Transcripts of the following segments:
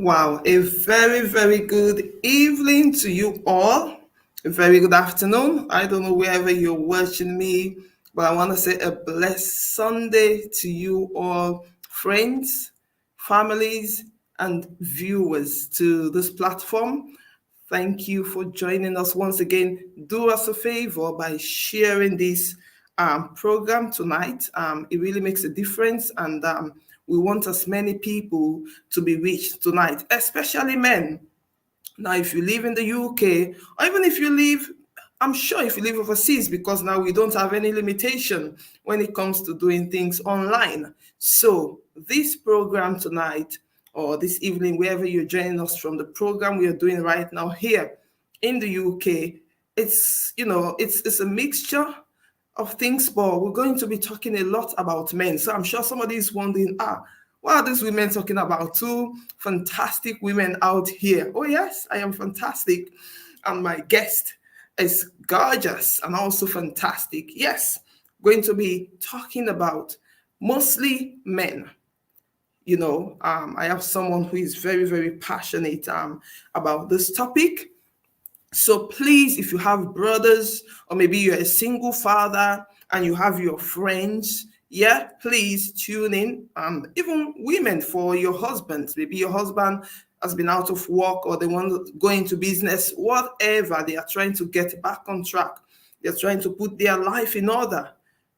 Wow, a very, very good evening to you all. A very good afternoon. I don't know wherever you're watching me, but I want to say a blessed Sunday to you all, friends, families, and viewers to this platform. Thank you for joining us once again. Do us a favor by sharing this program tonight. It really makes a difference, and we want as many people to be reached tonight, especially men. Now, if you live in the UK, or even if you live, I'm sure if you live overseas, because now we don't have any limitation when it comes to doing things online. So, this program tonight or this evening, wherever you're joining us from, the program we are doing right now here in the UK, it's a mixture of things, but we're going to be talking a lot about men. So I'm sure somebody is wondering, what are these women talking about? Two fantastic women out here. Oh, yes, I am fantastic. And my guest is gorgeous and also fantastic. Yes, going to be talking about mostly men. I have someone who is very, very passionate about this topic. So please, if you have brothers, or maybe you're a single father and you have your friends, yeah, please tune in. Even women, for your husbands. Maybe your husband has been out of work or they want to go into business, whatever. They are trying to get back on track. They're trying to put their life in order,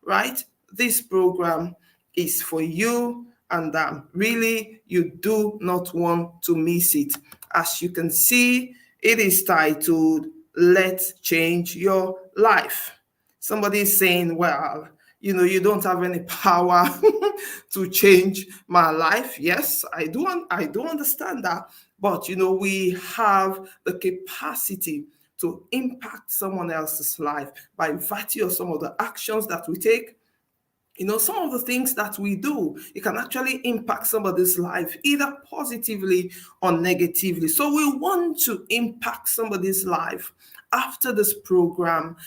right? This program is for you, and really, you do not want to miss it. As you can see, it is titled Let's Change Your Life. Somebody is saying, well, you don't have any power to change my life. Yes, I do understand that. But we have the capacity to impact someone else's life by virtue of some of the actions that we take. Some of the things that we do, it can actually impact somebody's life, either positively or negatively. So we want to impact somebody's life after this program,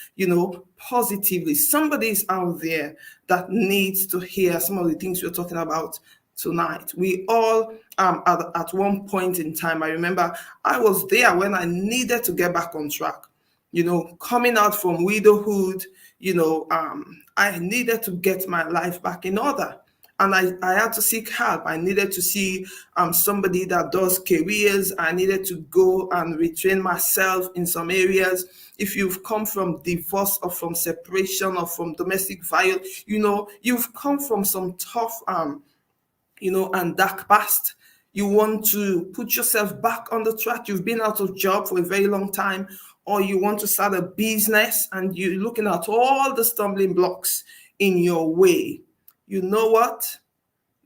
positively. Somebody is out there that needs to hear some of the things we're talking about tonight. We all, at one point in time, I remember I was there when I needed to get back on track. Coming out from widowhood, I needed to get my life back in order. And I had to seek help. I needed to see somebody that does careers. I needed to go and retrain myself in some areas. If you've come from divorce or from separation or from domestic violence, you've come from some tough and dark past. You want to put yourself back on the track. You've been out of job for a very long time, or you want to start a business and you're looking at all the stumbling blocks in your way. You know what?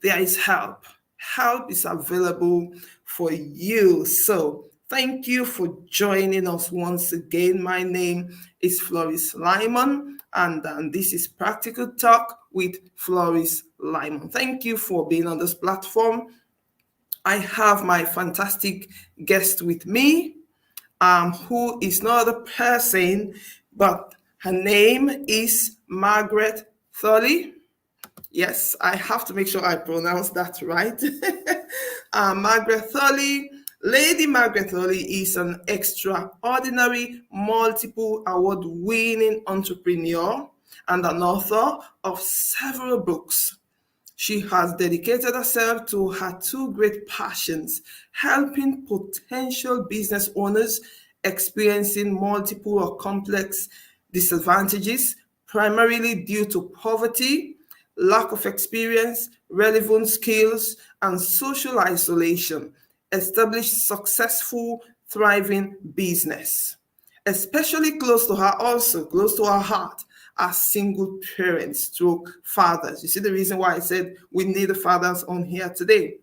There is help. Help is available for you. So thank you for joining us once again. My name is Floris Lyman, and this is Practical Talk with Floris Lyman. Thank you for being on this platform. I have my fantastic guest with me, who is no other person, but her name is Margaret Thorley. Yes, I have to make sure I pronounce that right. Margaret Thorley, Lady Margaret Thorley is an extraordinary, multiple award-winning entrepreneur and an author of several books. She has dedicated herself to her two great passions, helping potential business owners experiencing multiple or complex disadvantages, primarily due to poverty, lack of experience, relevant skills, and social isolation, establish successful, thriving business. Especially close to her, also close to her heart, are single parents stroke fathers. You see the reason why I said we need the fathers on here today.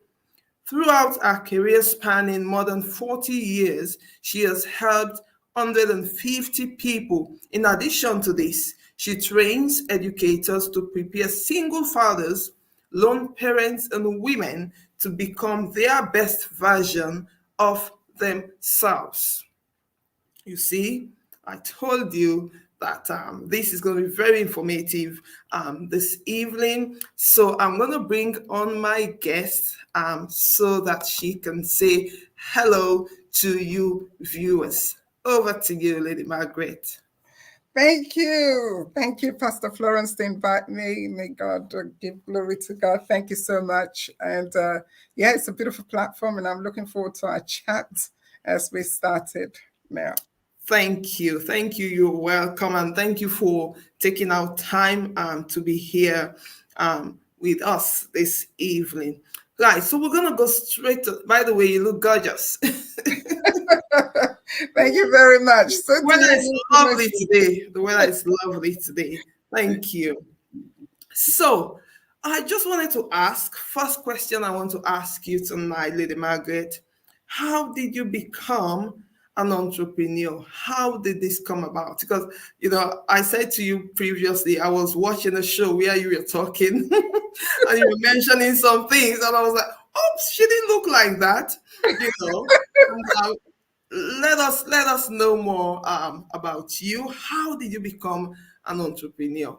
Throughout her career spanning more than 40 years, she has helped 150 people. In addition to this, she trains educators to prepare single fathers, lone parents, and women to become their best version of themselves. You see, I told you that this is going to be very informative this evening. So I'm going to bring on my guest so that she can say hello to you viewers. Over to you, Lady Margaret. Thank you. Thank you, Pastor Florence, to invite me. May God give glory to God. Thank you so much. And yeah, it's a beautiful platform, and I'm looking forward to our chat as we started now. Thank you. Thank you. You're welcome. And thank you for taking out time to be here with us this evening. Right. So we're going to go straight to, by the way, you look gorgeous. Thank you very much. So The do weather is you. lovely today. The weather is lovely today. Thank you. So I just wanted to ask, first question I want to ask you tonight, Lady Margaret, how did you become an entrepreneur? How did this come about? Because, I said to you previously, I was watching a show where you were talking and you were mentioning some things, and I was like, oops, she didn't look like that, And, let us know more about you. How did you become an entrepreneur?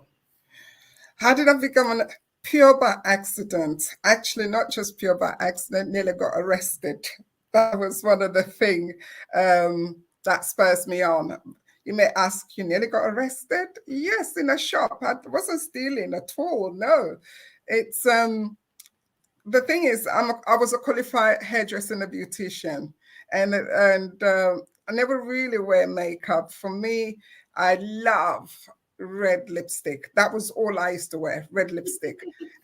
How did I become an pure by accident? Actually, not just pure by accident, nearly got arrested. That was one of the things that spurs me on. You may ask, you nearly got arrested? Yes, in a shop. I wasn't stealing at all. No, it's the thing is, I was a qualified hairdresser and a beautician, and I never really wear makeup. For me, I love red lipstick. That was all I used to wear, red lipstick.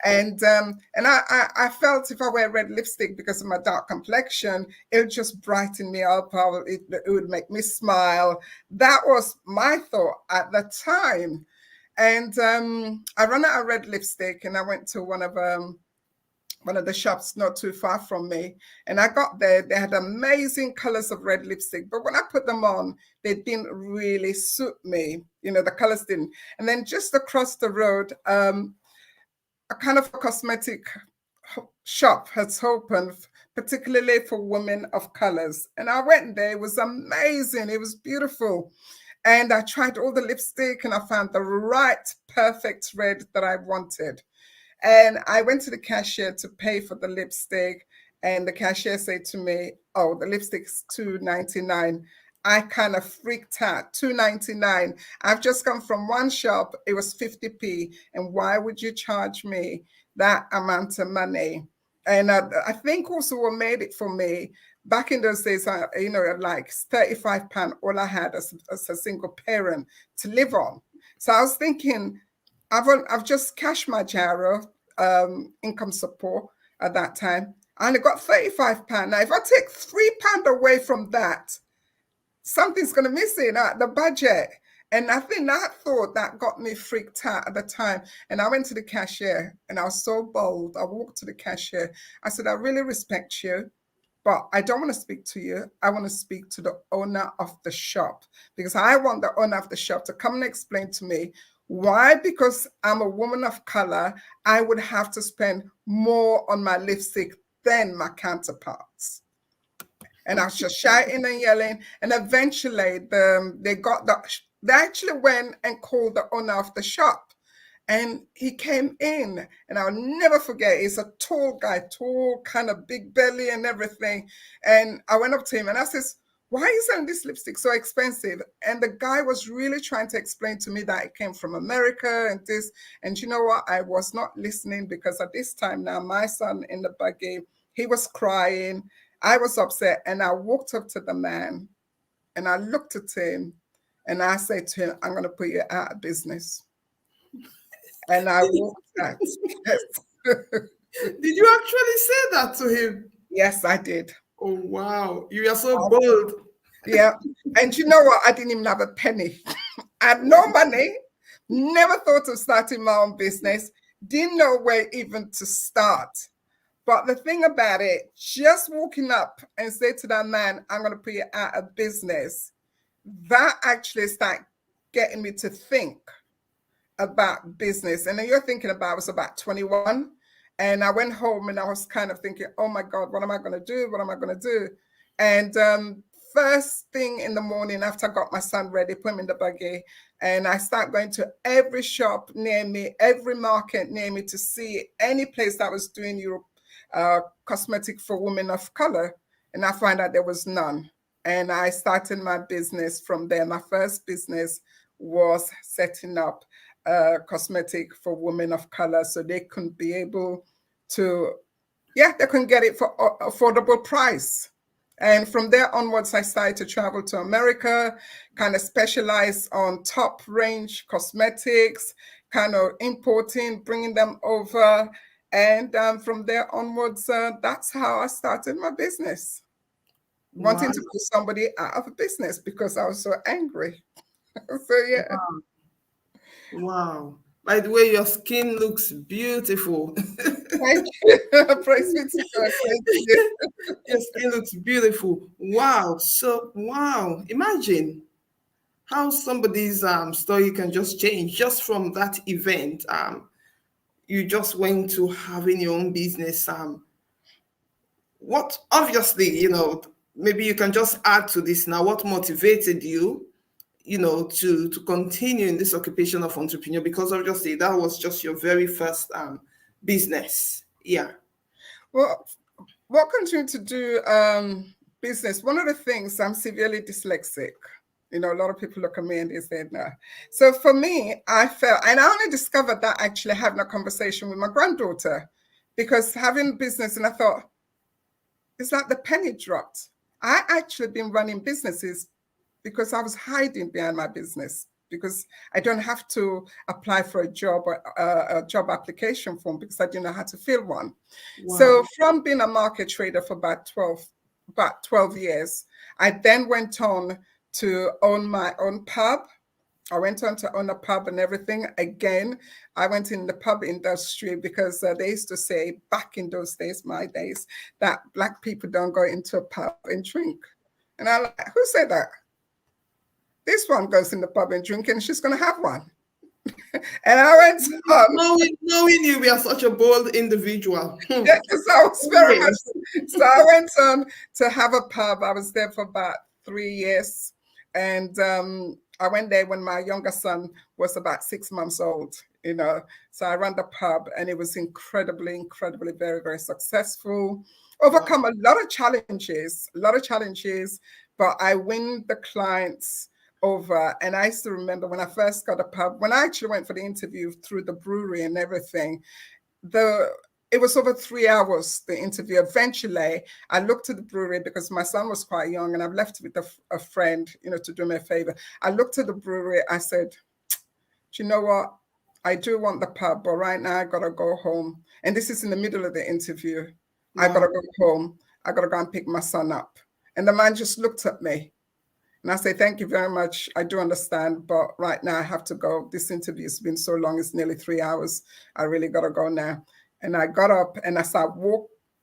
And I felt if I wear red lipstick because of my dark complexion, it would just brighten me up. It would make me smile. That was my thought at the time. And I ran out of red lipstick, and I went to one of the shops not too far from me. And I got there, they had amazing colors of red lipstick. But when I put them on, they didn't really suit me. The colors didn't. And then just across the road, a kind of a cosmetic shop has opened, particularly for women of colors. And I went there, it was amazing, it was beautiful. And I tried all the lipstick and I found the right, perfect red that I wanted. And I went to the cashier to pay for the lipstick, and the cashier said to me, "Oh, the lipstick's $2.99." I kind of freaked out. $2.99. I've just come from one shop, it was 50p. And why would you charge me that amount of money? And I think also what made it for me, back in those days, like £35, all I had as a single parent to live on. So I was thinking, I've just cashed my gyro income support at that time. I only got £35. Now, if I take £3 away from that, something's going to miss in the budget. And I think that thought that got me freaked out at the time. And I went to the cashier, and I was so bold. I walked to the cashier. I said, "I really respect you, but I don't want to speak to you. I want to speak to the owner of the shop, because I want the owner of the shop to come and explain to me why, because I'm a woman of color, I would have to spend more on my lipstick than my counterparts." And I was just shouting and yelling. And eventually they actually went and called the owner of the shop. And he came in, and I'll never forget, he's a tall guy, tall, kind of big belly and everything. And I went up to him and I says, "Why isn't this lipstick so expensive?" And the guy was really trying to explain to me that it came from America and this. And you know what? I was not listening, because at this time now, my son in the buggy, he was crying. I was upset, and I walked up to the man and I looked at him and I said to him, "I'm going to put you out of business." And I walked out. Yes. Did you actually say that to him? Yes, I did. Oh, wow. You are so bold. Yeah. And you know what? I didn't even have a penny. I had no money, never thought of starting my own business, didn't know where even to start. But the thing about it, just walking up and say to that man, "I'm going to put you out of business," that actually started getting me to think about business. And then you're thinking about, I was about 21, and I went home and I was kind of thinking, "Oh my God, what am I going to do? What am I going to do?" And first thing in the morning after I got my son ready, put him in the buggy, and I start going to every shop near me, every market near me to see any place that was doing Europe cosmetic for women of color. And I find out there was none. And I started my business from there. My first business was setting up cosmetic for women of color so they can be able to, yeah, they can get it for affordable price. And from there onwards, I started to travel to America, kind of specialize on top range cosmetics, kind of importing, bringing them over. And from there onwards, that's how I started my business, Wow. wanting to put somebody out of a business because I was so angry. So, yeah. Wow. Wow. By the way, your skin looks beautiful. Thank you. Praise be to God. Thank you. Your skin looks beautiful. Wow. So, wow. Imagine how somebody's story can just change just from that event. You just went to having your own business. What obviously, maybe you can just add to this now. What motivated you, to continue in this occupation of entrepreneur? Because obviously that was just your very first business. Yeah. Well, what continued to do business? One of the things, I'm severely dyslexic. You know, a lot of people look at me and they say no. So for me, I felt, and I only discovered that actually having a conversation with my granddaughter, because having business, and I thought, it's like the penny dropped. I actually been running businesses because I was hiding behind my business because I don't have to apply for a job or a job application form because I didn't know how to fill one. So Wow. from being a market trader for about 12 years, I then went on to own my own pub. I went on to own a pub and everything. Again, I went in the pub industry because they used to say back in those days, my days, that Black people don't go into a pub and drink. And I like, who said that? This one goes in the pub and drink, and she's going to have one. And I went on. Knowing you, we are such a bold individual. Yes, I was very much. Yes. So I went on to have a pub. I was there for about 3 years. And I went there when my younger son was about 6 months old, you know. So I ran the pub and it was incredibly, incredibly, very, very successful. Wow. Overcome a lot of challenges, but I win the clients over. And I used to remember when I first got a pub, when I actually went for the interview through the brewery and everything, the it was over 3 hours, the interview. Eventually, I looked at the brewery because my son was quite young and I've left with a friend, you know, to do me a favor. I looked at the brewery. I said, do you know what? I do want the pub, but right now I got to go home. And this is in the middle of the interview. I got to Wow. go home. I got to go and pick my son up. And the man just looked at me. And I say, thank you very much. I do understand, but right now I have to go. This interview has been so long, it's nearly 3 hours. I really got to go now. And I got up and as I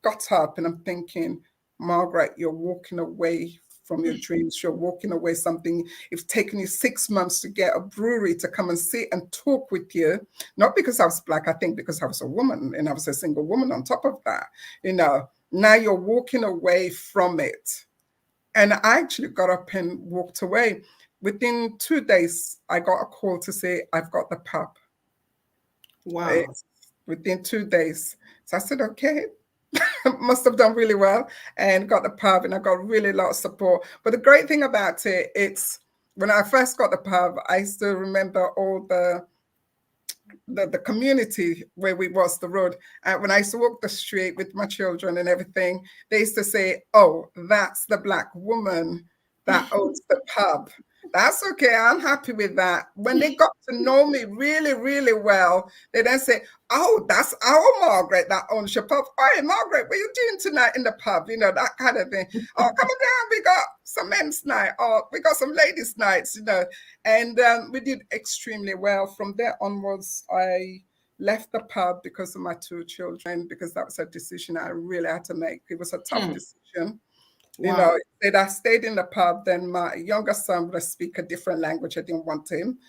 got up and I'm thinking, Margaret, you're walking away from your dreams. You're walking away something. It's taken you 6 months to get a brewery to come and sit and talk with you. Not because I was Black, I think because I was a woman and I was a single woman on top of that. You know, now you're walking away from it. And I actually got up and walked away. Within 2 days, I got a call to say, I've got the pub. Wow. It's within 2 days. So I said, okay, must have done really well and got the pub and I got really a lot of support. But the great thing about it, it's when I first got the pub, I still remember all the community where we was the road. When I used to walk the street with my children and everything, they used to say, oh, that's the Black woman that owns the pub. That's okay. I'm happy with that. When they got to know me really, really well, they then say, oh, that's our Margaret that owns your pub. Hey, Margaret, what are you doing tonight in the pub? You know, that kind of thing. Oh, come on down. We got some men's night or we got some ladies' nights, you know. And we did extremely well. From there onwards, I left the pub because of my two children, because that was a decision I really had to make. It was a tough decision. You know, Wow. if I stayed in the pub, then my younger son would speak a different language. I didn't want him.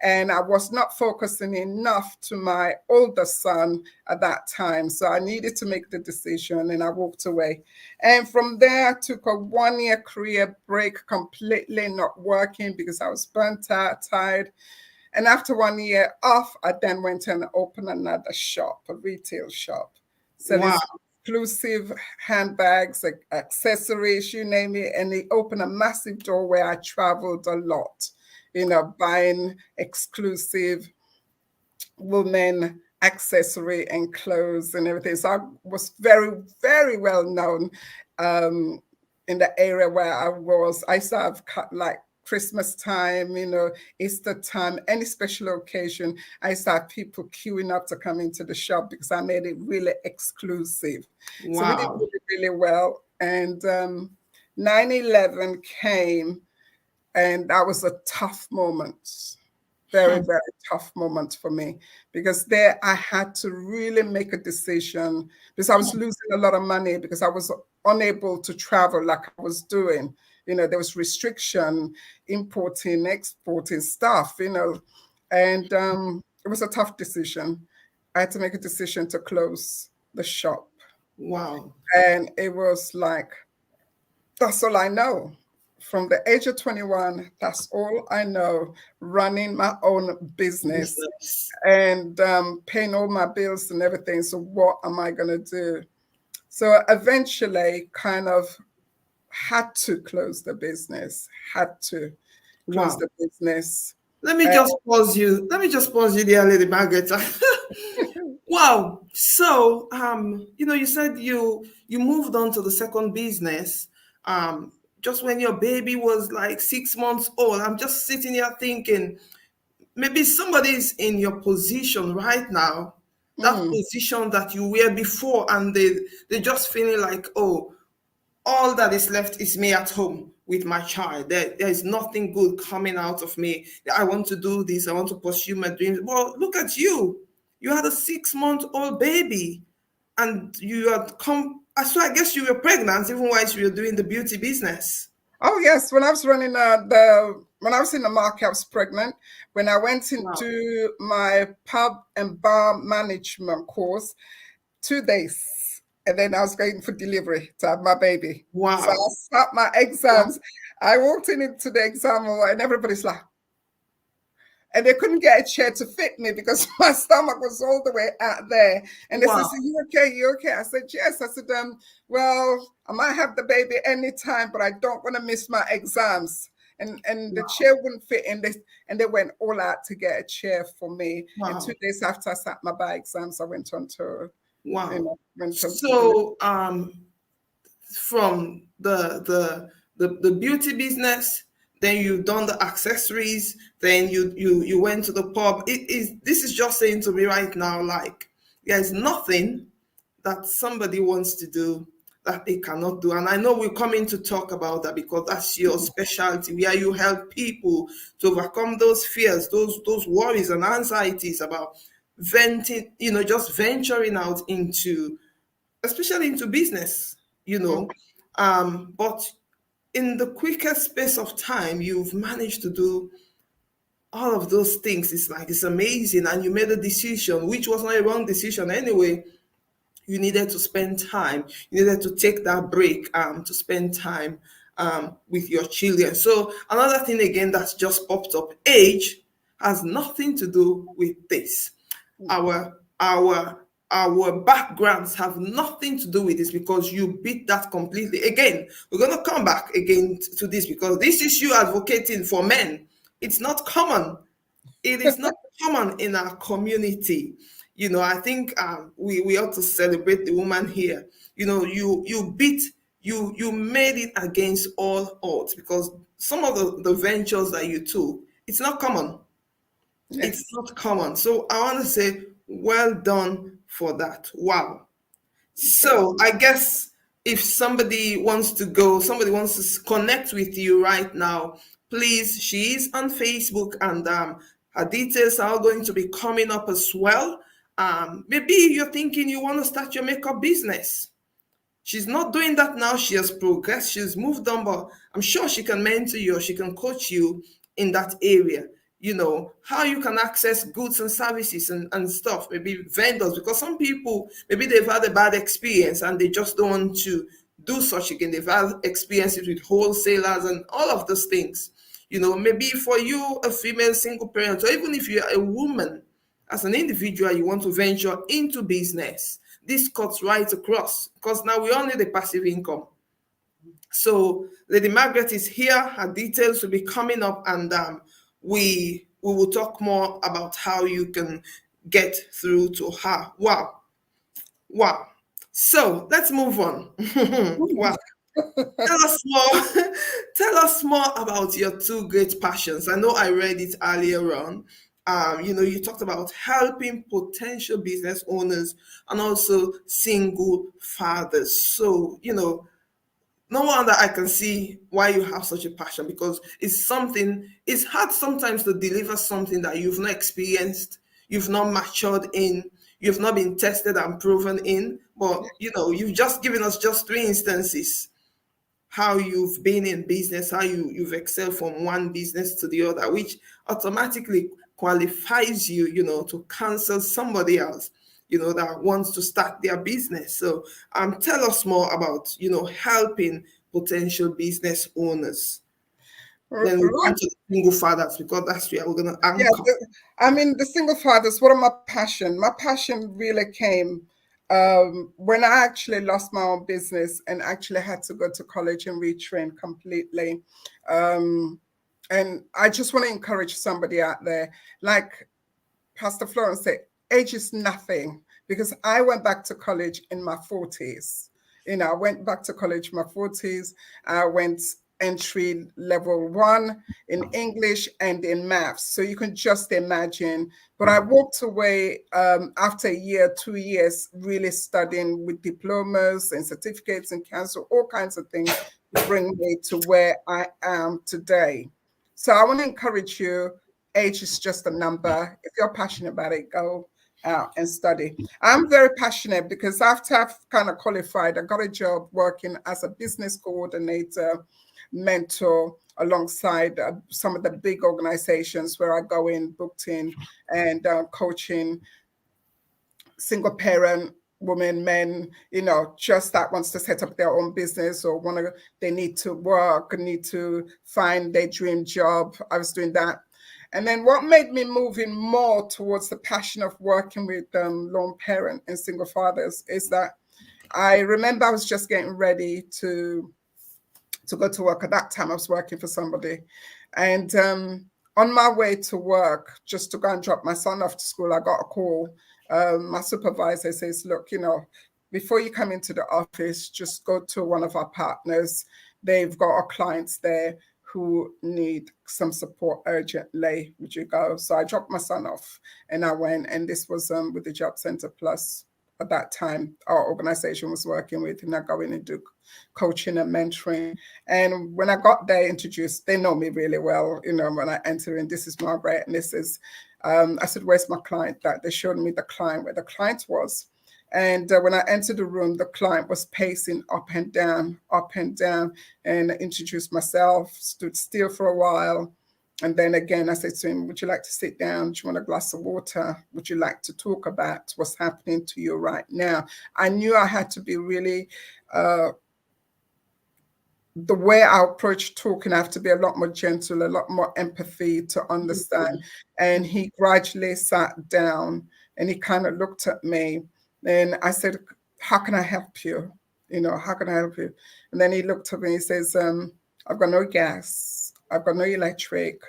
And I was not focusing enough to my older son at that time. So I needed to make the decision and I walked away. And from there, I took a 1 year career break, completely not working because I was burnt out, tired. And after 1 year off, I then went and opened another shop, a retail shop, selling Wow. exclusive handbags, accessories, you name it. And it opened a massive door where I traveled a lot, you know, buying exclusive women accessory and clothes and everything. So I was very, very well known um, in the area where I was. I used to have like Christmas time, you know, Easter time, any special occasion. I used to have people queuing up to come into the shop because I made it really exclusive. So we did Wow. really, really well. And 9/11 came, and that was a tough moment, very, Hmm. very tough moment for me, because there I had to really make a decision because I was losing a lot of money because I was unable to travel like I was doing. You know, there was restriction, importing, exporting stuff, you know, and it was a tough decision. I had to make a decision to close the shop. Wow. And it was like, that's all I know. From the age of 21, that's all I know, running my own business Business. and paying all my bills and everything. So, what am I going to do? So, eventually, kind of had to close the business, had to close Wow. the business. Let me And, just pause you. Let me just pause you there, Lady Margaret. Wow. So, you said you moved on to the second business, just when your baby was like 6 months old. I'm just sitting here thinking, maybe somebody's in your position right now, that mm, position that you were before, and they just feeling like, oh, all that is left is me at home with my child. There is nothing good coming out of me. I want to do this. I want to pursue my dreams. Well, look at you. You had a 6-month-old baby, and you had come. So I guess you were pregnant even while you were doing the beauty business. oh yes, when I was running the when I was in the market, I was pregnant. When I went Wow. into my pub and bar management course, 2 days, and then I was going for delivery to have my baby. So I Wow. sat my Wow. exams. I walked into the exam hall and everybody's like, and they couldn't get a chair to fit me because my stomach was all the way out there. And they said, Wow. "So you okay? You okay?" I said, "Yes." I said, well, I might have the baby anytime, but I don't want to miss my exams. And the Wow. chair wouldn't fit in this, and they went all out to get a chair for me. And two Wow. days after I sat my bar exams, I went on to, Wow. went on to deliver. So, from the beauty business, then you've done the accessories, then you went to the pub. This is just saying to me right now, like, there's nothing that somebody wants to do that they cannot do. And I know we're coming to talk about that because that's your specialty, where you help people to overcome those fears, those worries and anxieties about venting, just venturing out into, especially into business, you Mm. know. But in the quickest space of time, you've managed to do all of those things. It's like, it's amazing. And you made a decision, which was not a wrong decision anyway. You needed to spend time, you needed to take that break, to spend time with your children. So another thing again that's just popped up, age has nothing to do with this. Our backgrounds have nothing to do with this, because you beat that completely. Again, we're going to come back again to this, because this is you advocating for men. It's not common. It is not common in our community. I think we ought to celebrate the woman here. You made it against all odds, because some of the ventures that you took, it's not common. It's Yes. not common. So I want to say, well done for that. Wow. Thank So you. I guess if somebody wants to connect with you right now, please, she is on Facebook, and her details are going to be coming up as well. Maybe you're thinking you want to start your makeup business. She's not doing that now. She has progressed. She's moved on, but I'm sure she can mentor you or she can coach you in that area. How you can access goods and services and stuff, maybe vendors, because some people, maybe they've had a bad experience and they just don't want to do such again. They've had experiences with wholesalers and all of those things. Maybe for you, a female single parent, or even if you're a woman, as an individual, you want to venture into business. This cuts right across because now we all need a passive income. So Lady Margaret is here. Her details will be coming up, and we will talk more about how you can get through to her. Wow, wow. So let's move on. Wow. Tell us more. Tell us more about your two great passions. I know I read it earlier on. You talked about helping potential business owners and also single fathers. So, no wonder I can see why you have such a passion, because it's hard sometimes to deliver something that you've not experienced, you've not matured in, you've not been tested and proven in. But, you've just given us just three instances how you've been in business, how you've excelled from one business to the other, which automatically qualifies you, to counsel somebody else, that wants to start their business. So tell us more about, helping potential business owners. Then we'll come Right. to the single fathers, because that's where we're gonna Yeah, anchor. the single fathers, what are my passion? My passion really came when I actually lost my own business and actually had to go to college and retrain completely. Um, and I just want to encourage somebody out there, like Pastor Florence said, age is nothing, because I went back to college in my 40s. I went back to college in my 40s. I went entry level one in English and in maths. So you can just imagine. But I walked away after a year, 2 years, really studying with diplomas and certificates and council, all kinds of things to bring me to where I am today. So I want to encourage you, age is just a number. If you're passionate about it, go out and study. I'm very passionate because after I've kind of qualified, I got a job working as a business coordinator, mentor, alongside some of the big organizations where I go in, booked in, and coaching single parent women, men, just that wants to set up their own business or they need to work, need to find their dream job. I was doing that. And then what made me move in more towards the passion of working with lone parent and single fathers is that I remember I was just getting ready to go to work. At that time, I was working for somebody. And on my way to work, just to go and drop my son off to school, I got a call. My supervisor says, look, before you come into the office, just go to one of our partners. They've got our clients there who need some support urgently. Would you go? So I dropped my son off and I went. And this was with the Job Center Plus at that time our organization was working with, and I go in and do coaching and mentoring. And when I got there introduced, they know me really well, when I enter in, this is Margaret and this is I said, where's my client? That they showed me the client, where the client was. And when I entered the room, the client was pacing up and down, and I introduced myself, stood still for a while. And then again, I said to him, would you like to sit down? Do you want a glass of water? Would you like to talk about what's happening to you right now? I knew I had to be really, the way I approach talking, I have to be a lot more gentle, a lot more empathy to understand. And he gradually sat down and he kind of looked at me. And I said, how can I help you? How can I help you? And then he looked at me and he says, I've got no gas. I've got no electric.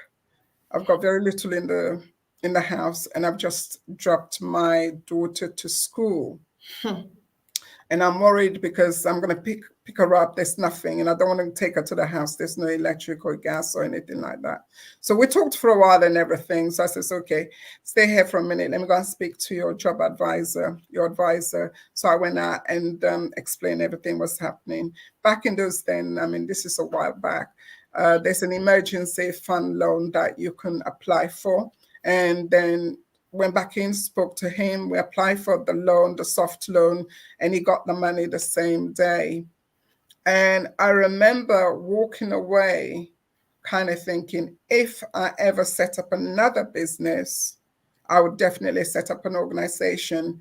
I've got very little in the house, and I've just dropped my daughter to school. And I'm worried because I'm going to pick her up. There's nothing, and I don't want to take her to the house. There's no electric or gas or anything like that. So we talked for a while and everything. So I said, okay, stay here for a minute. Let me go and speak to your job advisor, your advisor. So I went out and explained everything was happening. Back in those then, this is a while back, there's an emergency fund loan that you can apply for. And then went back in, spoke to him. We applied for the loan, the soft loan, and he got the money the same day. And I remember walking away kind of thinking, if I ever set up another business, I would definitely set up an organization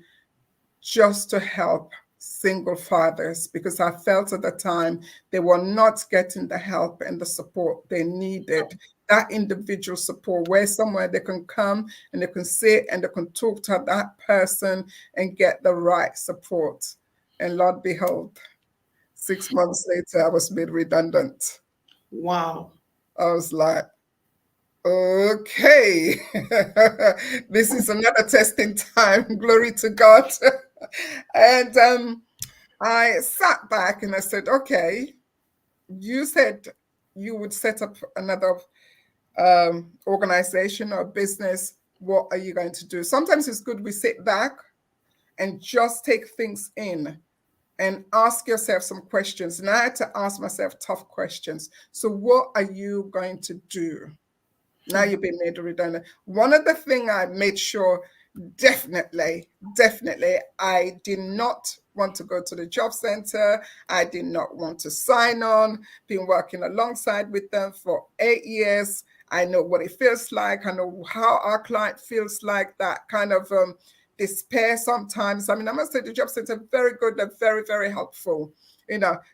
just to help single fathers, because I felt at the time they were not getting the help and the support they needed. That individual support, where somewhere they can come and they can sit and they can talk to that person and get the right support. And Lord behold, 6 months later, I was made redundant. Wow. I was like, okay, this is another testing time. Glory to God. And I sat back and I said, okay, you said you would set up another organization or business. What are you going to do? Sometimes it's good we sit back and just take things in and ask yourself some questions. And I had to ask myself tough questions. So, what are you going to do? Now you've been made redundant. One of the things I made sure, definitely, I did not want to go to the job center. I did not want to sign on. Been working alongside with them for 8 years. I know what it feels like. I know how our client feels like, that kind of despair sometimes. I mean, I must say the job center very good. They're very, very helpful.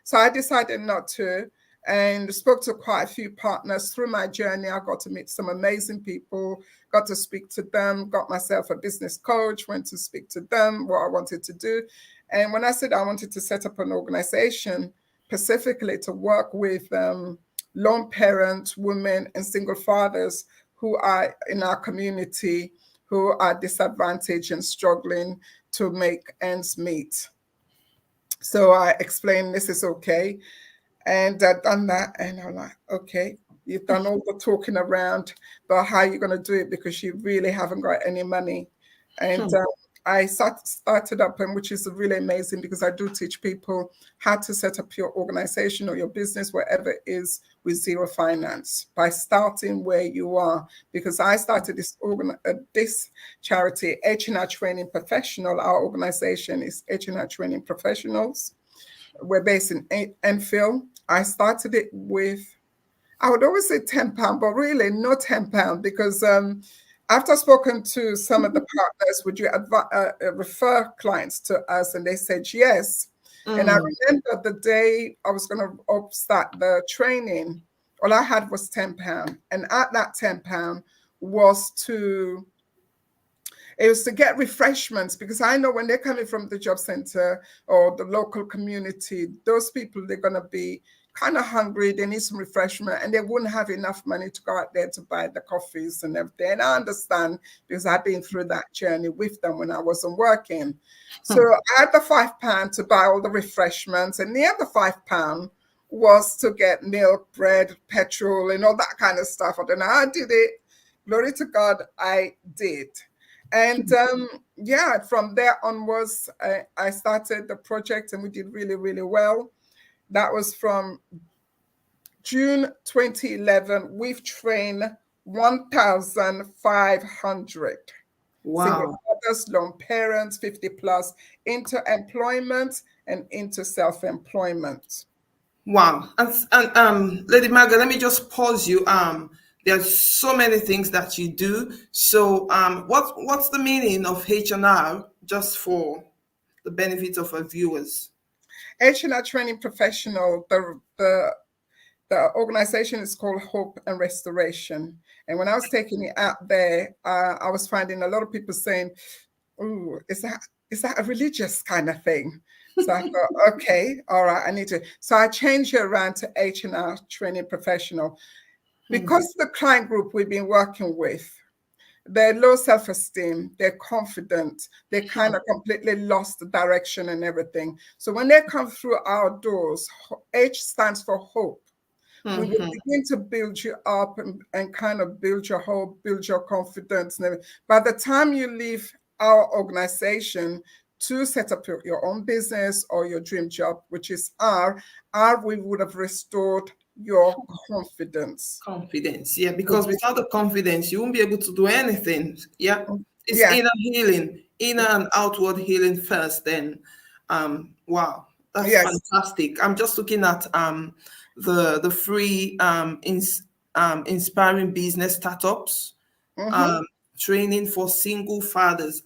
So I decided not to, and spoke to quite a few partners through my journey. I got to meet some amazing people, got to speak to them, got myself a business coach, went to speak to them, what I wanted to do. And when I said I wanted to set up an organization specifically to work with lone parents, women, and single fathers who are in our community, who are disadvantaged and struggling to make ends meet. So I explained this is okay. And I'd done that, and I'm like, okay, you've done all the talking around, but how are you going to do it, because you really haven't got any money. And I started up, and which is really amazing, because I do teach people how to set up your organization or your business, wherever it is, with zero finance, by starting where you are. Because I started this charity, H&R Training Professional. Our organization is H&R Training Professionals. We're based in Enfield. I started it with, I would always say £10, but really no £10, because after I've spoken to some of the partners, would you refer clients to us? And they said yes. And I remember the day I was going to start the training, all I had was £10. And at that £10 was to get refreshments, because I know when they're coming from the job center or the local community, those people, they're going to be kind of hungry. They need some refreshment, and they wouldn't have enough money to go out there to buy the coffees and everything. And I understand, because I've been through that journey with them when I wasn't working. So I had the £5 to buy all the refreshments, and the other £5 was to get milk, bread, petrol, and all that kind of stuff. I don't know how I did it. Glory to God, I did. And yeah, from there onwards, I started the project, and we did really, really well. That was from June 2011. We've trained 1,500 single Wow. mothers, lone parents, 50 plus, into employment and into self-employment. Wow. And Lady Margaret, let me just pause you. There's so many things that you do. So what's the meaning of H&R, just for the benefit of our viewers? H&R Training Professional, the organization is called Hope and Restoration. And when I was taking it out there, I was finding a lot of people saying, "Ooh, is that a religious kind of thing?" So I thought, okay, all right, I need to. So I changed it around to H&R Training Professional, because the client group we've been working with, they're low self-esteem, they're confident, they kind of completely lost the direction and everything. So when they come through our doors, H stands for hope. We will begin to build you up and kind of build your hope, build your confidence. And everything. By the time you leave our organization to set up your own business or your dream job, which is we would have restored your confidence. Confidence. Yeah, because without the confidence, you won't be able to do anything. Yeah. It's Yeah. inner healing, inner and outward healing first. Then, wow, that's Yes. fantastic. I'm just looking at the free inspiring business startups Mm-hmm. um training for single fathers.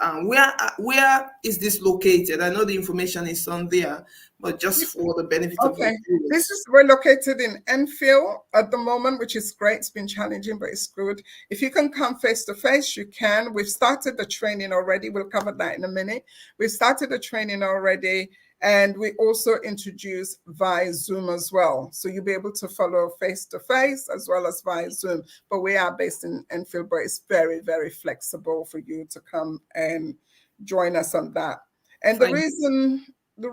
Where is this located? I know the information is on there, but just for the benefit of the Okay. This viewers. is we're located in Enfield at the moment, which is great. It's been challenging, but it's good. If you can come face to face, you can. We've started the training already. We'll cover that in a minute. We've started the training already, and we also introduce via Zoom as well. So you'll be able to follow face to face as well as via Zoom. But we are based in Enfield, but it's very, very flexible for you to come and join us on that. And the Thank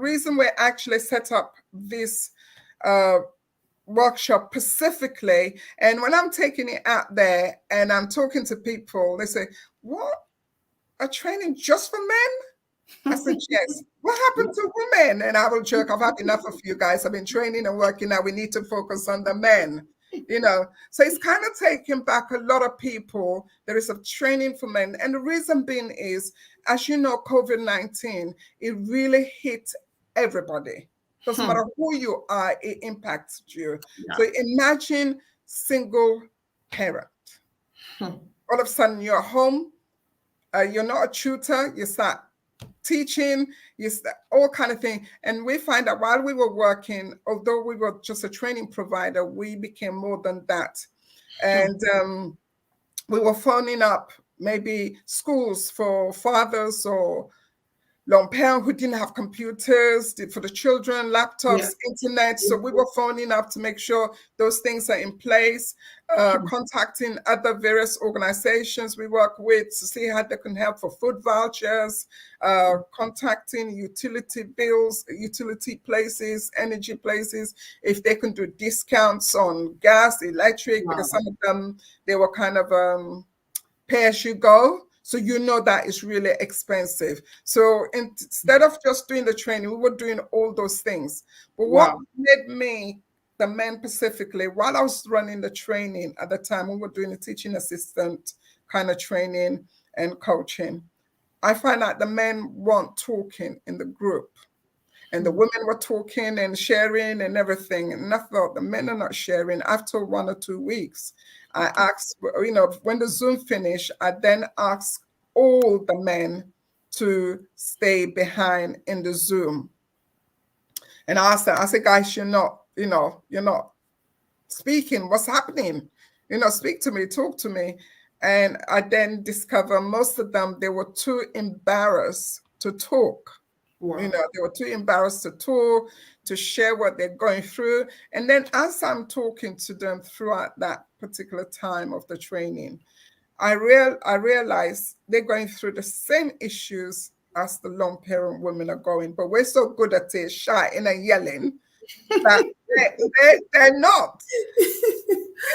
reason we actually set up this uh, workshop specifically, and when I'm taking it out there and I'm talking to people, they say, "What? A training just for men?" I said, "Yes." What happened to women? And I will joke, I've had enough of you guys. I've been training and working now. We need to focus on the men. So it's kind of taking back a lot of people. There is a training for men. And the reason being is, as you know, COVID-19, it really hit everybody. Doesn't you. matter who you are, it impacts you. Yeah. So imagine single parent. All of a sudden you're home, you're not a tutor, you start teaching, all kind of thing. And we find that while we were working, although we were just a training provider, we became more than that. And we were phoning up maybe schools for fathers or long parent who didn't have computers for the children, Yeah. laptops, internet. So we were phoning up to make sure those things are in place, contacting other various organizations we work with to see how they can help for food vouchers, contacting utility bills, utility places, energy places, if they can do discounts on gas, electric, because Wow. some of them, they were kind of pay as you go. So that is really expensive. So instead of just doing the training, we were doing all those things. But what Wow. made me, the men specifically, while I was running the training at the time, we were doing a teaching assistant kind of training and coaching. I find out the men weren't talking in the group, and the women were talking and sharing and everything. And I thought the men are not sharing. After 1 or 2 weeks, I asked, when the Zoom finished, I then asked all the men to stay behind in the Zoom. And I said, guys, you're not speaking. What's happening? Speak to me, talk to me. And I then discovered most of them, they were too embarrassed to talk. Wow. They were too embarrassed to talk, to share what they're going through. And then as I'm talking to them throughout that particular time of the training, I realize they're going through the same issues as the long parent women are going, but we're so good at it, shouting and yelling, that they're not.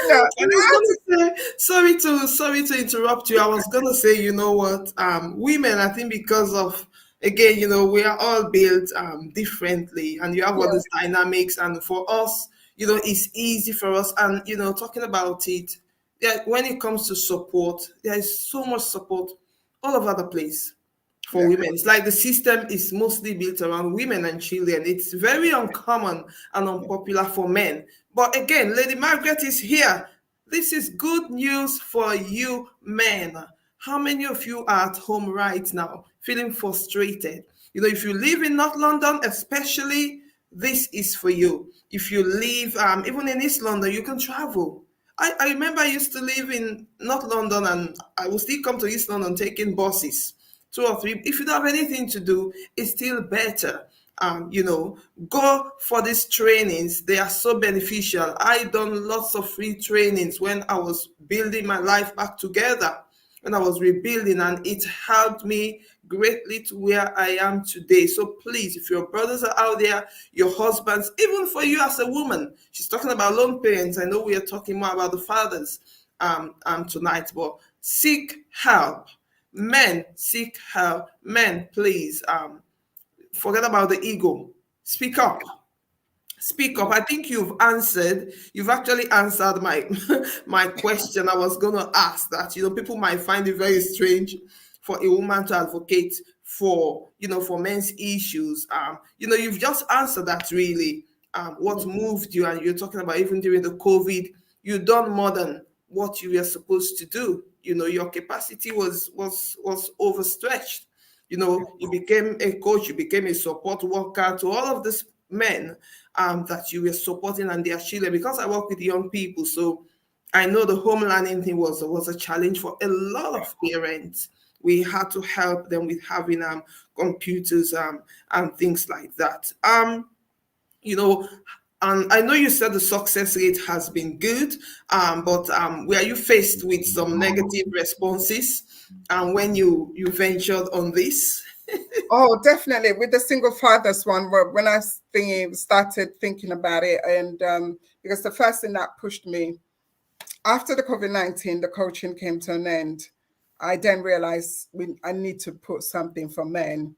I And was I gonna say, sorry to interrupt you. I was gonna say, you know what, women, I think because of, again, we are all built differently, and you have all yeah, these dynamics, and for us, it's easy for us, and talking about it, yeah, when it comes to support, there is so much support all over the place for yeah, women. It's like the system is mostly built around women and children. It's very uncommon and unpopular for men. But again, Lady Margaret is here. This is good news for you men. How many of you are at home right now feeling frustrated? If you live in North London, especially, this is for you. If you live even in East London, you can travel. I remember I used to live in North London, and I would still come to East London taking buses, 2 or 3. If you don't have anything to do, it's still better. Go for these trainings. They are so beneficial. I done lots of free trainings when I was building my life back together, when I was rebuilding, and it helped me greatly to where I am today. So please, if your brothers are out there, your husbands, even for you as a woman, she's talking about lone parents. I know we are talking more about the fathers tonight, but seek help. Men, seek help. Men, please, forget about the ego. Speak up. Speak up. I think you've actually answered my my question. I was gonna ask that. People might find it very strange for a woman to advocate for, for men's issues. You've just answered that really. What moved you, and you're talking about even during the COVID, you done more than what you were supposed to do. Your capacity was overstretched. You became a coach, you became a support worker to all of these men that you were supporting and their children. Because I work with young people, so I know the home learning thing was a challenge for a lot of parents. We had to help them with having computers and things like that. You know, and I know you said the success rate has been good, but were you faced with some negative responses when you ventured on this? Oh, definitely. With the single fathers one, when I started thinking about it, and because the first thing that pushed me after the COVID-19, the coaching came to an end. I then realized I need to put something for men,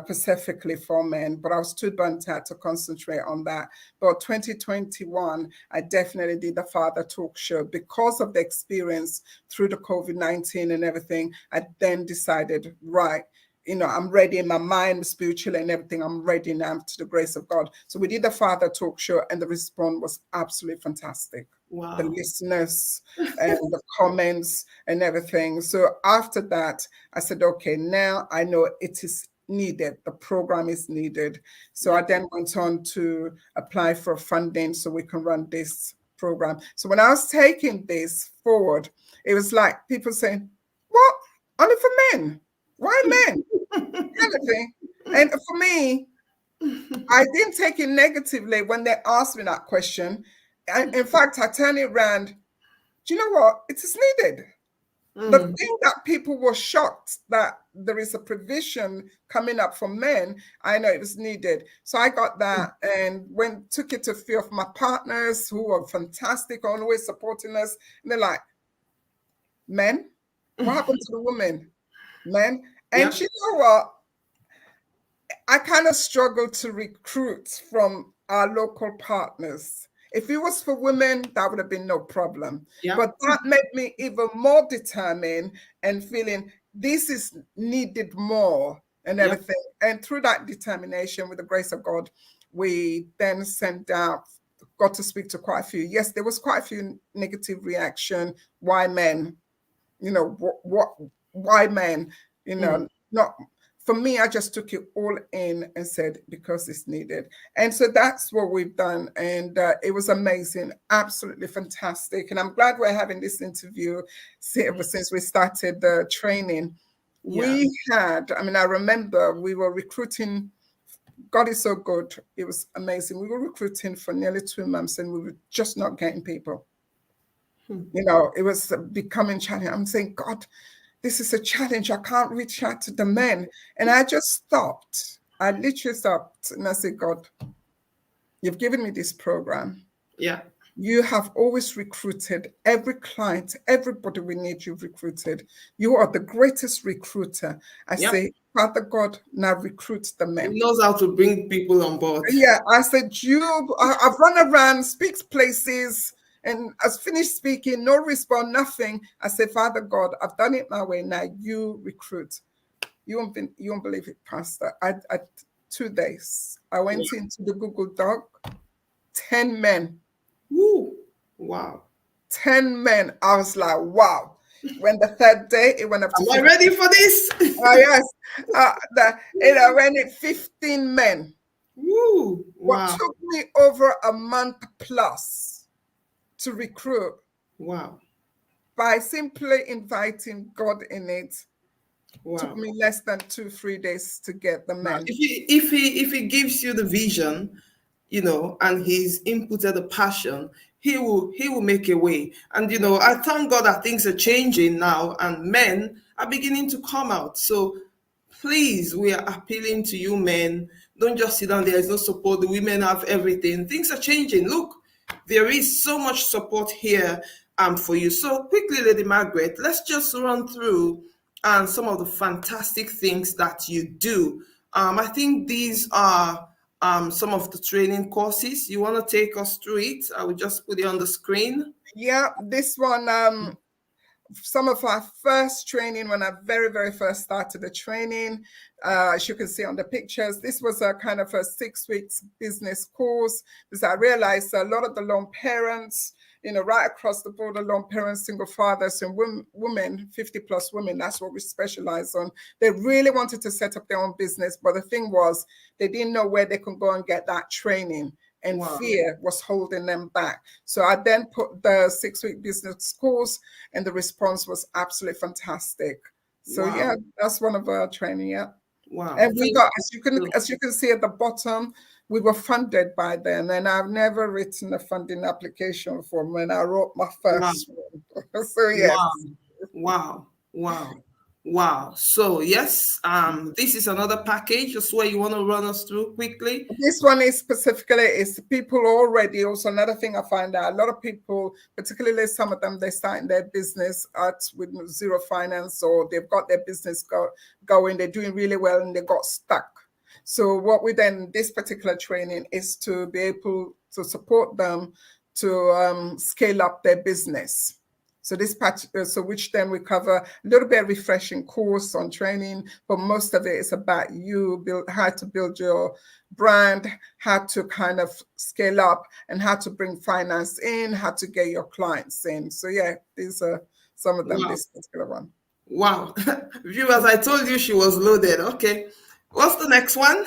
specifically for men, but I was too burnt out to concentrate on that. But 2021, I definitely did the Father Talk Show because of the experience through the COVID-19 and everything. I then decided, right, I'm ready in my mind, spiritually, and everything. I'm ready now to the grace of God. So we did the Father Talk Show, and the response was absolutely fantastic. The Wow. listeners and the comments and everything. So after that, I said, okay, now I know it is needed. The program is needed. So I then went on to apply for funding so we can run this program. So when I was taking this forward, it was like people saying, what? Only for men? Why men? Kind of thing. And for me, I didn't take it negatively when they asked me that question. And in fact, I turned it around. Do you know what? It is needed. The Mm, thing that people were shocked that there is a provision coming up for men, I know it was needed. So I got that and took it to a few of my partners who were fantastic, always supporting us. And they're like, men? What happened to the women? Men? And yeah. you know what? I kind of struggled to recruit from our local partners. If it was for women, that would have been no problem. Yeah. But that made me even more determined and feeling this is needed more and Yeah. everything. And through that determination, with the grace of God, we then sent out, got to speak to quite a few. Yes, there was quite a few negative reaction. Why men? What why men? Mm, Not for me. I just took it all in and said because it's needed. And so that's what we've done, and it was amazing, absolutely fantastic. And I'm glad we're having this interview ever since we started the training. yeah. I remember we were recruiting. God is so good. It was amazing. We were recruiting for nearly 2 months and we were just not getting people. It was becoming challenging. I'm saying, God, this is a challenge. I can't reach out to the men. And I just stopped. I literally stopped and I said, God, you've given me this program. Yeah. You have always recruited every client, everybody we need, you've recruited. You are the greatest recruiter. I Yeah. say, Father God, now recruit the He men. knows how to bring people on board. Yeah, I said, I've run around, speaks places, and as finished speaking, no response, nothing. I said, Father God, I've done it my way. Now you recruit. You won't believe it, Pastor. I 2 days. I Yeah. went into the Google Doc, 10 men. Woo. Wow. 10 men. I was like, wow. When the third day, it went up to Am I 15. ready for this? Yes. I went in 15 men. Woo. What Wow. took me over a month plus to recruit Wow. by simply inviting God in it took Wow. me less than 2-3 days to get the Now, men. if he gives you the vision, and he's inputted the passion, he will make a way. And I thank God that things are changing now, and men are beginning to come out. So please, we are appealing to you, men. Don't just sit down there. There's no support. The women have everything. Things are changing. Look, there is so much support here for you. So quickly, Lady Margaret, let's just run through some of the fantastic things that you do. I think these are some of the training courses. You want to take us through it? I will just put it on the screen. Yeah, this one, some of our first training when I very, very first started the training. As you can see on the pictures, this was a kind of a 6 weeks business course, because I realized a lot of the lone parents, right across the board, lone parents, single fathers, and women, 50 plus women, that's what we specialize on. They really wanted to set up their own business, but the thing was, they didn't know where they could go and get that training. And Wow. fear was holding them back. So I then put the 6 week business course, and the response was absolutely fantastic. So Wow. yeah, that's one of our training. Yeah, Wow. and we Thank got, you. as you can see at the bottom, we were funded by them, and I've never written a funding application form when I wrote my Wow. first one. So yes. Wow. Wow. Wow. Wow. So yes, this is another package. Just where you want to run us through quickly. This one is specifically is people already. Also, another thing I find out, a lot of people, particularly some of them, they starting their business at with zero finance, or they've got their business going, they're doing really well, and they got stuck. So what we then, this particular training is to be able to support them to scale up their business. So this part, so which then we cover a little bit of refreshing course on training, but most of it is about you build how to build your brand, how to kind of scale up, and how to bring finance in, how to get your clients in. So yeah, these are some of them. Wow. This particular one. Wow. Viewers, I told you she was loaded. Okay. What's the next one?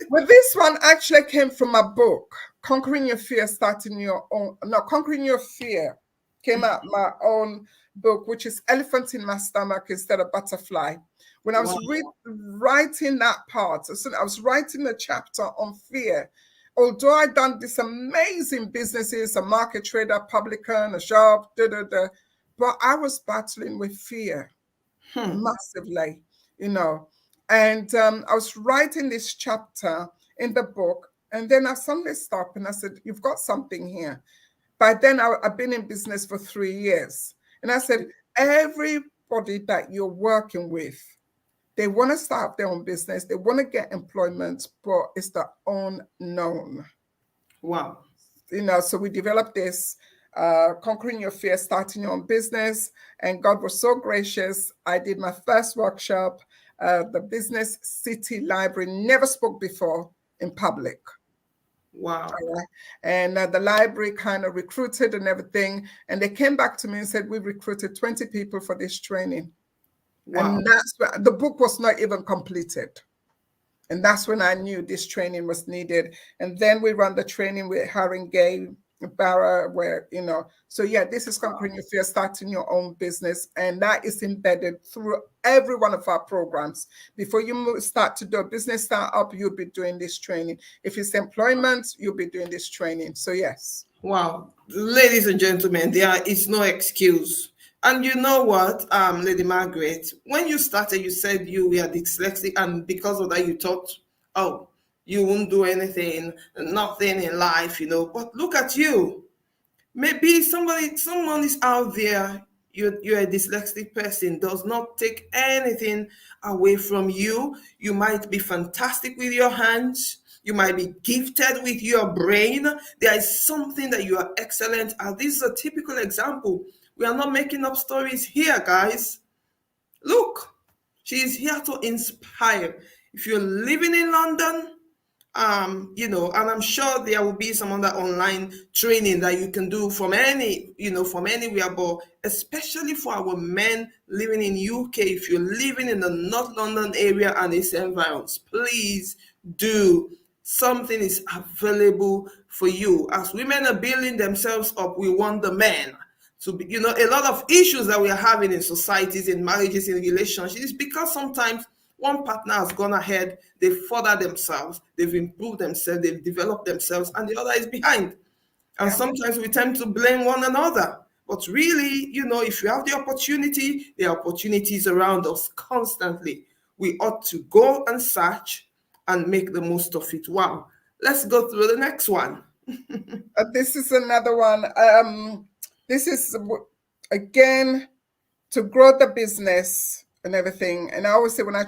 Well, this one actually came from a book, Conquering Your Fear, Starting Your Own. No, Conquering Your Fear came out my own book, which is Elephant in My Stomach Instead of Butterfly. When I was Wow. writing that part, so I was writing the chapter on fear. Although I'd done these amazing businesses, a market trader, publican, a shop, but I was battling with fear massively, you know. And I was writing this chapter in the book, and then I suddenly stopped and I said, "You've got something here." By then, I've been in business for 3 years. And I said, everybody that you're working with, they want to start their own business, they want to get employment, but it's the unknown. Wow. So we developed this Conquering Your Fear, Starting Your Own Business. And God was so gracious. I did my first workshop, the Business City Library, never spoke before in public. Wow. And the library kind of recruited and everything. And they came back to me and said, we recruited 20 people for this training. Wow. And that's the book was not even completed. And that's when I knew this training was needed. And then we run the training with Harry Gay, Barra, so yeah, this is Conquering Your Fear, Starting Your Own Business. And that is embedded through every one of our programs. Before you start to do a business startup, you'll be doing this training. If it's employment, you'll be doing this training. So yes. Wow. Ladies and gentlemen, there is no excuse. And you know what, Lady Margaret, when you started, you said you were dyslexic, and because of that, you thought, oh, you won't do anything, nothing in life, But look at you. Maybe someone is out there. You're a dyslexic person. Does not take anything away from you. You might be fantastic with your hands. You might be gifted with your brain. There is something that you are excellent at. This is a typical example. We are not making up stories here, guys. Look, she is here to inspire. If you're living in London, and I'm sure there will be some other online training that you can do from from anywhere, but especially for our men living in UK, if you're living in the North London area and its environs, please do. Something is available for you. As women are building themselves up, we want the men to be, a lot of issues that we are having in societies, in marriages, in relationships, is because sometimes one partner has gone ahead, they've furthered themselves, they've improved themselves, they've developed themselves, and the other is behind. And Yeah. sometimes we tend to blame one another. But really, if you have the opportunity, there are opportunities around us constantly. We ought to go and search and make the most of it. Wow. Let's go through the next one. This is another one. This is again to grow the business. and everything. And I always say when I'm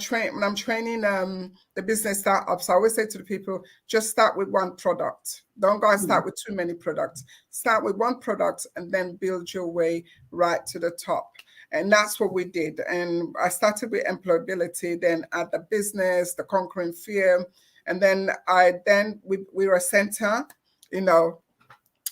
training the business startups, I always say to the people, just start with one product. Don't go and Hmm. start with too many products. Start with one product and then build your way right to the top. And that's what we did. And I started with employability, then at the business, the conquering fear. And we were a center, you know,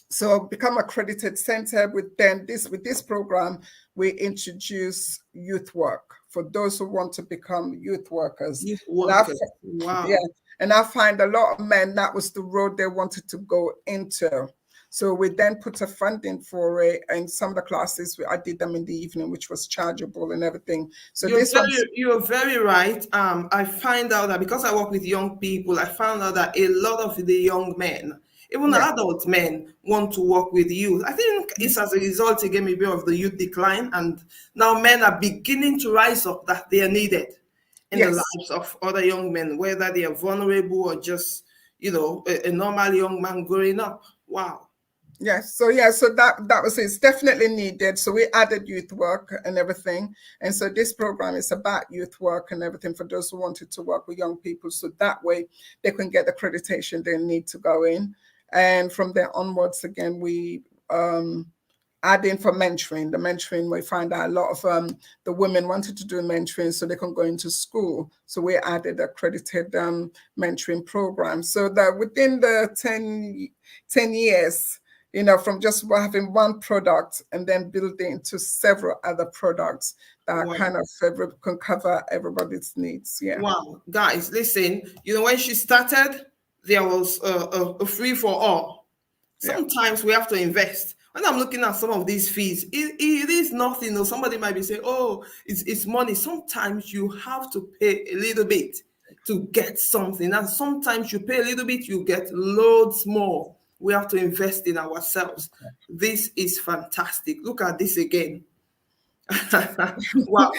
so become accredited center. With this program we introduce youth work for those who want to become youth workers. Youth And I workers. yeah, Wow. and I find a lot of men that was the road they wanted to go into. So we then put a funding for it, and some of the classes I did them in the evening, which was chargeable and everything. So this one's You're very right. I find out that because I work with young people, I found out that a lot of the young men, even yeah. adult men, want to work with youth. I think it's as a result again maybe of the youth decline, and now men are beginning to rise up that they are needed in the Yes. lives of other young men, whether they are vulnerable or just a normal young man growing up. Wow. Yes, so yeah, so that was it's definitely needed. So we added youth work and everything, and so this program is about youth work and everything for those who wanted to work with young people. So that way they can get the accreditation they need to go in, and from there onwards, again we add in for mentoring. The mentoring we find out a lot of the women wanted to do mentoring so they can go into school. So we added accredited mentoring program. So that within the 10 years, you know, from just having one product and then building to several other products that Wow. kind of can cover everybody's needs. Yeah. Wow, guys, listen. When she started, there was a free for all. Yeah. Sometimes we have to invest. When I'm looking at some of these fees, it is nothing. Or somebody might be saying, "Oh, it's money." Sometimes you have to pay a little bit to get something, and sometimes you pay a little bit, you get loads more. We have to invest in ourselves. This is fantastic. Look at this again. Wow.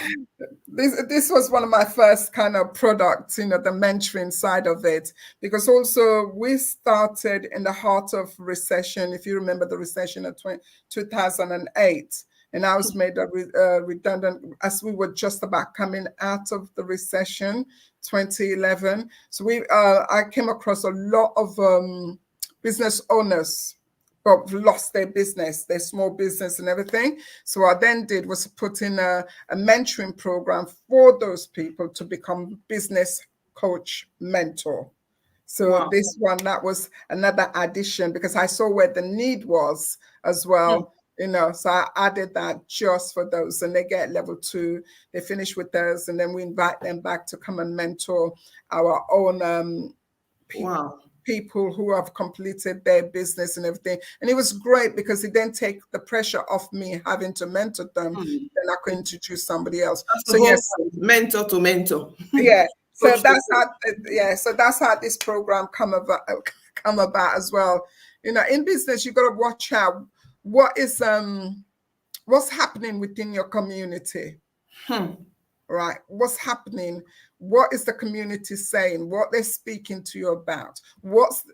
This was one of my first kind of products, you know, the mentoring side of it, because also we started in the heart of recession. If you remember the recession of 2008, and I was made redundant as we were just about coming out of the recession, 2011. So I came across a lot of business owners but lost their business, their small business and everything. So what I then did was put in a mentoring program for those people to become business coach mentor. So Wow. this one, that was another addition because I saw where the need was as Hmm. well, you know, so I added that just for those, and they get level 2, they finish with us, and then we invite them back to come and mentor our own Wow. people who have completed their business and everything. And it was great because it then take the pressure off me having to mentor them. Hmm. Then I could introduce somebody else. That's the So whole yes, point. Mentor to mentor. yeah. So Coach to that's how so that's how this program come about as well. You know, in business you got to watch out what is what's happening within your community, coach. right? What's happening? What is the community saying? What they're speaking to you about? What's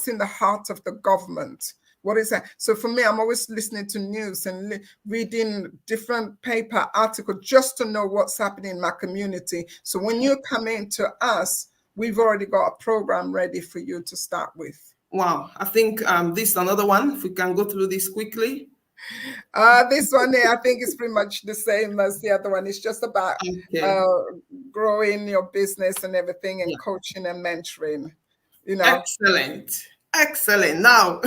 in the heart of the government? What is that? So for me, I'm always listening to news and reading different paper articles just to know what's happening in my community. So when you come in to us, we've already got a program ready for you to start with. Wow, I think this is another one. If we can go through this quickly. This one here, I think is pretty much the same as the other one. It's just about Okay. uh, growing your business and everything, and Yeah. coaching and mentoring. You know, Excellent. Excellent. Now,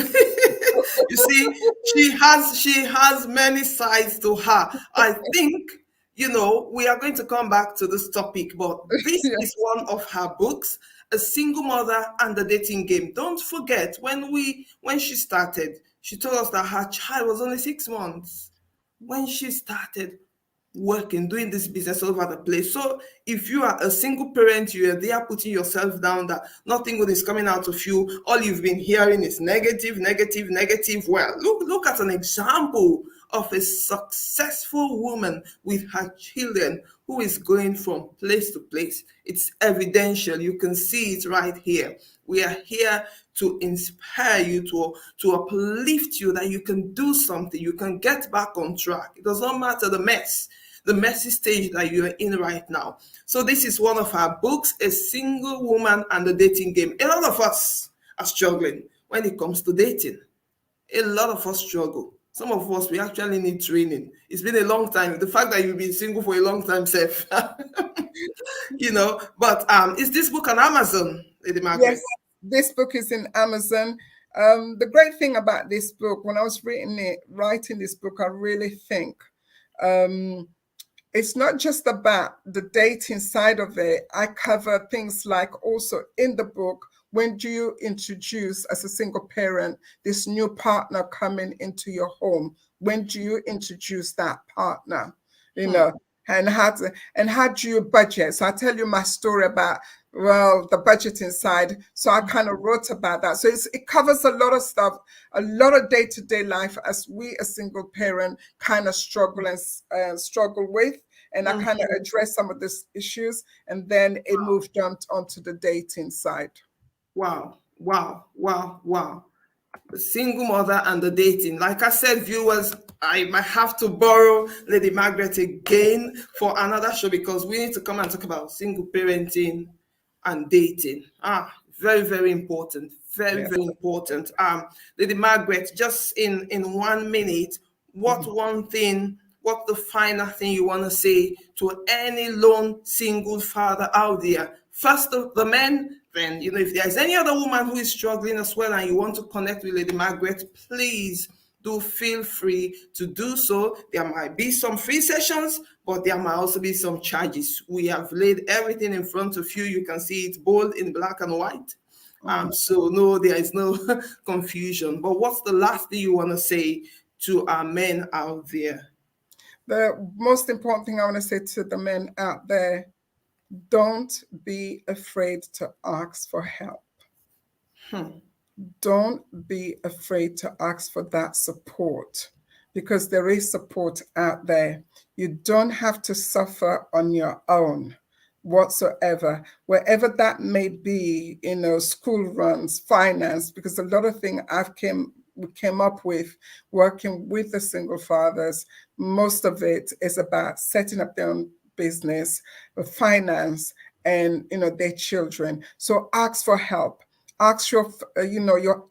you see, she has many sides to her. I think, we are going to come back to this topic, but this yeah, is one of her books, A Single Mother and the Dating Game. Don't forget, when she started, she told us that her child was only 6 months when she started working, doing this business all over the place. So if you are a single parent, you are there putting yourself down that nothing good is coming out of you. All you've been hearing is negative, negative, negative. Well, look at an example of a successful woman with her children who is going from place to place. It's evidential. You can see it right here. We are here to inspire you, to uplift you that you can do something, you can get back on track. It does not matter the mess the messy stage that you're in right now. So this is one of her books, A Single Woman and the Dating Game. A lot of us are struggling when it comes to dating. A lot of us struggle. Some of us, we actually need training. It's been a long time. The fact that you've been single for a long time, Seth, But is this book on Amazon, Lady Yes, Margaret? this book is in Amazon. The great thing about this book, when I was writing this book, I really think um, it's not just about the dating side of it. I cover things like also in the book, when do you introduce as a single parent this new partner coming into your home? When do you introduce that partner? You Hmm. know, and how do you budget? So I tell you my story about the budgeting side. So I kind of wrote about that. So it covers a lot of stuff, a lot of day-to-day life as we a single parent kind of struggle and struggle with. And I Hmm. kind of addressed some of these issues, and then it moved onto the dating side. Wow, wow, wow, wow. The single mother and the dating. Like I said, viewers, I might have to borrow Lady Margaret again for another show because we need to come and talk about single parenting and dating. Very, very important. Very, Yeah. very important. Lady Margaret, just in 1 minute, what Mhm. one thing, what the final thing you want to say to any lone single father out there? First, the men, then, if there's any other woman who is struggling as well and you want to connect with Lady Margaret, please do feel free to do so. There might be some free sessions, but there might also be some charges. We have laid everything in front of you. You can see it bold in black and white. Mm. So no, there is no confusion. But what's the last thing you want to say to our men out there? The most important thing I want to say to the men out there, don't be afraid to ask for help. Hmm. Don't be afraid to ask for that support, because there is support out there. You don't have to suffer on your own whatsoever, wherever that may be, school runs, finance, because a lot of things we came up with working with the single fathers, most of it is about setting up their own business, finance, and their children. So ask for help. Ask your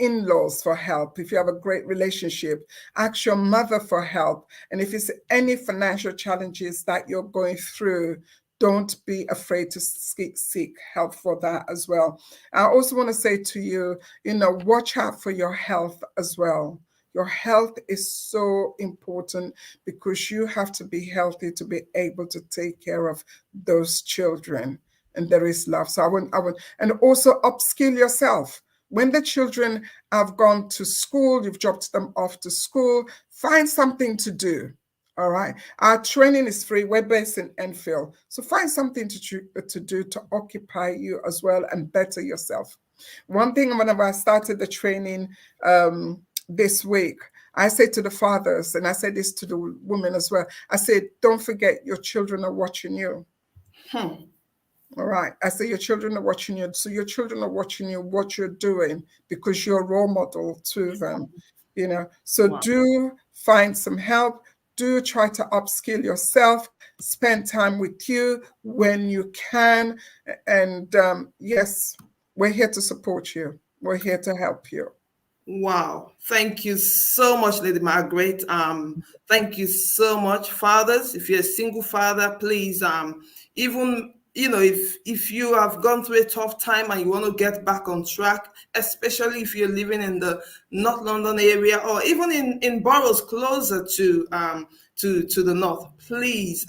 in-laws for help. If you have a great relationship, ask your mother for help. And if it's any financial challenges that you're going through, don't be afraid to seek help for that as well. I also want to say to you, watch out for your health as well. Your health is so important, because you have to be healthy to be able to take care of those children. And there is love. So I would, and also upskill yourself. When the children have gone to school, you've dropped them off to school, find something to do. All right. Our training is free. We're based in Enfield. So find something to do to occupy you as well and better yourself. One thing, whenever I started the training this week, I said to the fathers, and I said this to the women as well, I said, don't forget your children are watching you. Hmm. All right. I say your children are watching you. So your children are watching you, what you're doing, because you're a role model to them. So Wow. do find some help. Do try to upskill yourself. Spend time with you when you can. And yes, we're here to support you. We're here to help you. Wow. Thank you so much, Lady Margaret. Thank you so much, fathers. If you're a single father, please, even if you have gone through a tough time and you want to get back on track, especially if you're living in the North London area or even in boroughs closer to the north, please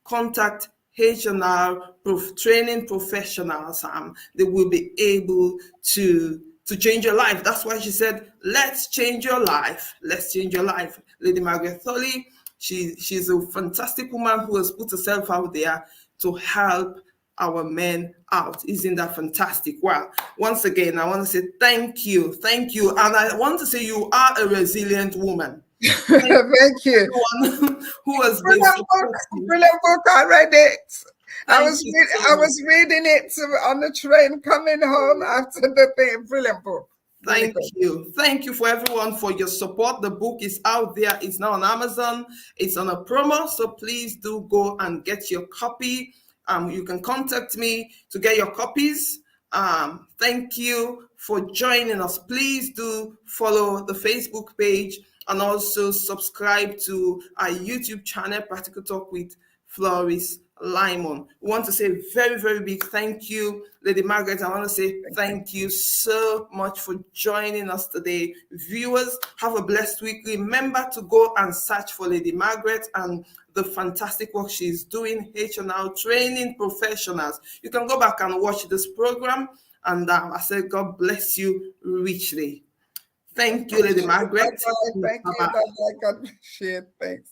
contact H&R training professionals. They will be able to change your life. That's why she said, let's change your life. Let's change your life. Lady Margaret Thorley, she's a fantastic woman who has put herself out there to help our men out. Isn't that fantastic? Wow. Once again, I want to say thank you. Thank you. And I want to say you are a resilient woman. Thank Thank you. you, everyone who has been Brilliant book. supportive. Brilliant book. I read it. Thank you so I much. was reading it on the train coming home after the thing. Brilliant book. Really Thank good. you. Thank you for everyone for your support. The book is out there. It's now on Amazon. It's on a promo. So please do go and get your copy. You can contact me to get your copies. Thank you for joining us. Please do follow the Facebook page and also subscribe to our YouTube channel, Practical Talk with Floris Limon. We want to say very, very big thank you, Lady Margaret. I want to say Thank you. thank you so much for joining us today. Viewers, have a blessed week. Remember to go and search for Lady Margaret and the fantastic work she's doing, H&R training professionals. You can go back and watch this program. And I said, God bless you richly. Thank you, Lady Margaret. Bye-bye. Thank you. Bye-bye. Bye-bye. God bless you. Thanks.